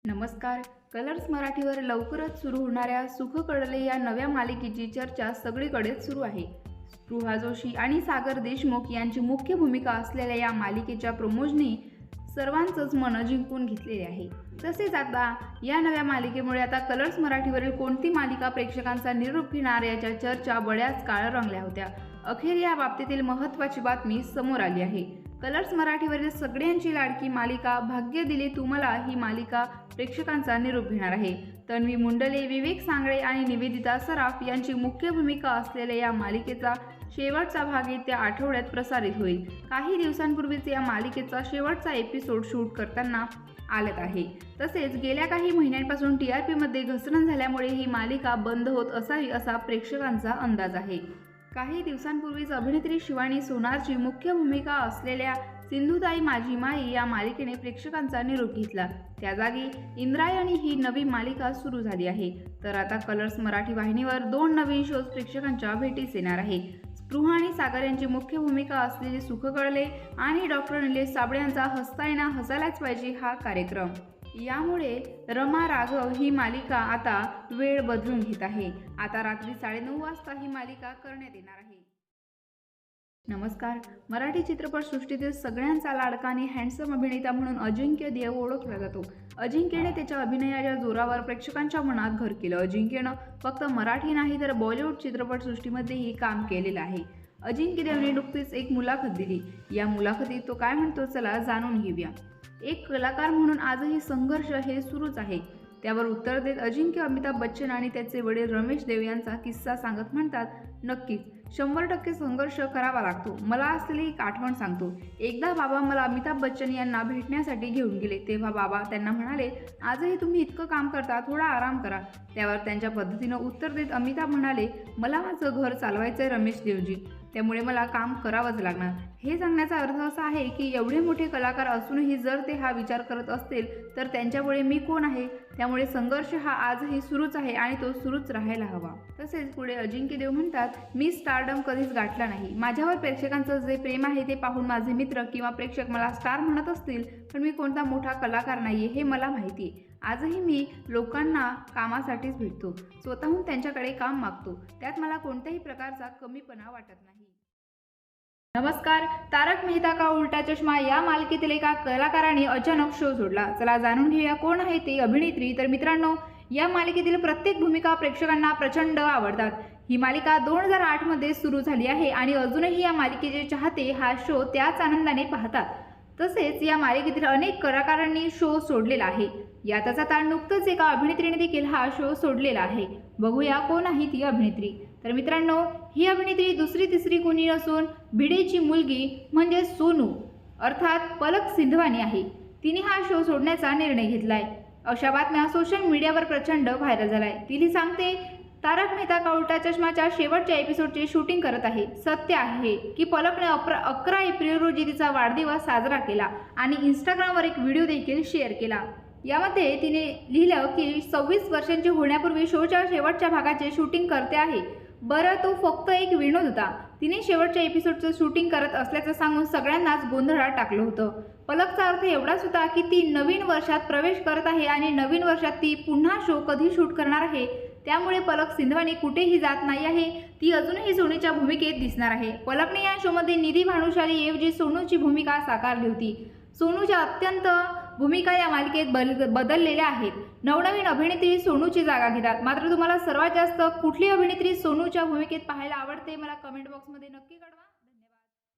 नमस्कार. कलर्स मराठीवर लवकरच सुरू होणाऱ्या सुख कळले या नव्या मालिकेची चर्चा सगळीकडेच सुरू आहे. स्पृहा जोशी आणि सागर देशमुख यांची मुख्य भूमिका असलेल्या या मालिकेच्या प्रोमोजनी सर्वांचंच मन जिंकून घेतलेले आहे. तसेच आता या नव्या मालिकेमुळे आता कलर्स मराठीवरील कोणती मालिका प्रेक्षकांचा निरोप घेणार याच्या चर्चा बऱ्याच काळ रंगल्या होत्या. अखेर या बाबतीतील महत्त्वाची बातमी समोर आली आहे. कलर्स मराठीवरील सगळ्यांची लाडकी मालिका भाग्य दिले तुम्हाला ही मालिका प्रेक्षकांचा निरोप घेणार आहे. तन्वी मुंडले, विवेक सांगळे आणि निवेदिता सराफ यांची मुख्य भूमिका असलेल्या या मालिकेचा शेवटचा भाग येत्या आठवड्यात प्रसारित होईल. काही दिवसांपूर्वीच या मालिकेचा शेवटचा एपिसोड शूट करताना आलेत आहे. तसेच गेल्या काही महिन्यांपासून TRPमध्ये घसरण झाल्यामुळे ही मालिका बंद होत असावी असा प्रेक्षकांचा अंदाज आहे. काही दिवसांपूर्वीच अभिनेत्री शिवानी सोनारची मुख्य भूमिका असलेल्या सिंधुताई माझी माई या मालिकेने प्रेक्षकांचा निरोप घेतला. त्या जागी इंद्रायणी ही नवी मालिका सुरू झाली आहे. तर आता कलर्स मराठी वाहिनीवर 2 नवीन शोज प्रेक्षकांच्या भेटीस येणार आहे. स्पृहा आणि सागर यांची मुख्य भूमिका असलेली सुख कळले आणि डॉक्टर निलेश साबळे यांचा हसताना हसायलाच पाहिजे हा कार्यक्रम. यामुळे रमा राघव ही मालिका आता वेळ बदलून घेत आहे. आता रात्री 9:30 वाजता ही मालिका करण्यात येणार आहे. नमस्कार. मराठी चित्रपटसृष्टीतील सगळ्यांचा लाडका आणि हँडसम अभिनेता म्हणून अजिंक्य देव ओळखला जातो. अजिंक्यने त्याच्या अभिनयाच्या जोरावर प्रेक्षकांच्या मनात घर केलं. अजिंक्यनं फक्त मराठी नाही तर बॉलिवूड चित्रपटसृष्टीमध्येही काम केलेलं आहे. अजिंक्य देवने नुकतीच एक मुलाखत दिली. या मुलाखतीत तो काय म्हणतो चला जाणून घेऊया. एक कलाकार म्हणून आजही संघर्ष हे सुरूच आहे. त्यावर उत्तर देत अजिंक्य अमिताभ बच्चन आणि त्याचे वडील रमेश देव यांचा किस्सा सांगत म्हणतात, नक्कीच 100% संघर्ष करावा लागतो. मला असलेली एक आठवण सांगतो. एकदा बाबा मला अमिताभ बच्चन यांना भेटण्यासाठी घेऊन गेले. तेव्हा बाबा त्यांना म्हणाले, आजही तुम्ही इतकं काम करता, थोडा आराम करा. त्यावर त्यांच्या पद्धतीनं उत्तर देत अमिताभ म्हणाले, मला माझं घर चालवायचं आहे रमेश देवजी, त्यामुळे मला काम करावंच लागणार. हे सांगण्याचा अर्थ असा आहे की एवढे मोठे कलाकार असूनही जर ते हा विचार करत असतील तर त्यांच्यापुढे मी कोण आहे. त्यामुळे संघर्ष हा आजही सुरूच आहे आणि तो सुरूच राहायला हवा. तसेच पुढे अजिंक्य देव म्हणतात, मी स्टारडम कधीच गाठला नाही. माझ्यावर प्रेक्षकांचं जे प्रेम आहे ते पाहून माझे मित्र किंवा प्रेक्षक मला स्टार म्हणत असतील, पण मी कोणता मोठा कलाकार नाहीये हे मला माहिती आहे. आजही मी लोकांना कामासाठीच भेटतो, स्वतःहून त्यांच्याकडे काम मागतो. त्यात मला कोणत्याही प्रकारचा कमीपणा वाटत नाही. नमस्कार. तारक मेहता का उल्टा चष्मा या मालिकेतील एका कलाकाराने अचानक शो सोडला. चला जाणून घेऊया कोण आहे ती अभिनेत्री. तर मित्रांनो, या मालिकेतील प्रत्येक भूमिका प्रेक्षकांना प्रचंड आवडतात. ही मालिका 2008 मध्ये सुरू झाली आहे आणि अजूनही या मालिकेचे चाहते हा शो त्याच आनंदाने पाहतात. तसेच या मालिकेतील अनेक कलाकारांनी शो सोडलेला आहे. यातच आता नुकतंच एका अभिनेत्रीने देखील हा शो सोडलेला आहे. बघूया कोण आहे ती अभिनेत्री. तर मित्रांनो, ही अभिनेत्री दुसरी तिसरी कोणी नसून भिडेची मुलगी म्हणजे सोनू अर्थात पलक सिंधवानी आहे. तिने हा शो सोडण्याचा निर्णय घेतलाय. अशा बातम्या सोशल मीडियावर प्रचंड व्हायरल झालाय. तिने सांगते, तारक मेहता का उल्टा चष्माच्या शेवटच्या एपिसोडचे शूटिंग करत आहे. सत्य आहे की पलकने 11 एप्रिल रोजी तिचा वाढदिवस साजरा केला आणि इंस्टाग्रामवर एक व्हिडिओ देखील शेअर केला. यामध्ये तिने लिहिलं की 26 वर्षांची होण्यापूर्वी शोच्या शेवटच्या भागाचे शूटिंग करते आहे. बरं, तो फक्त एक विनोद होता. तिने शेवटच्या एपिसोडचं शूटिंग करत असल्याचं सांगून सगळ्यांनाच गोंधळात टाकलं होतं. पलकचा अर्थ एवढाच होता की ती नवीन वर्षात प्रवेश करत आहे आणि नवीन वर्षात ती पुन्हा शो कधी शूट करणार आहे. त्यामुळे पलक सिंधवानी कुठेही जात नाही आहे. ती अजूनही सोनूच्या भूमिकेत दिसणार आहे. पलकने या शोमध्ये निधी भानुशाली ऐवजी सोनूची भूमिका साकारली होती. सोनूच्या अत्यंत भूमिका या मालिकेत बदललेल्या आहेत. नवनवीन अभिनेत्री सोनूची जागा घेतात. मात्र तुम्हाला सर्वात जास्त कुठली अभिनेत्री सोनूच्या भूमिकेत पाहायला आवडते मला कमेंट बॉक्समध्ये नक्की कळवा.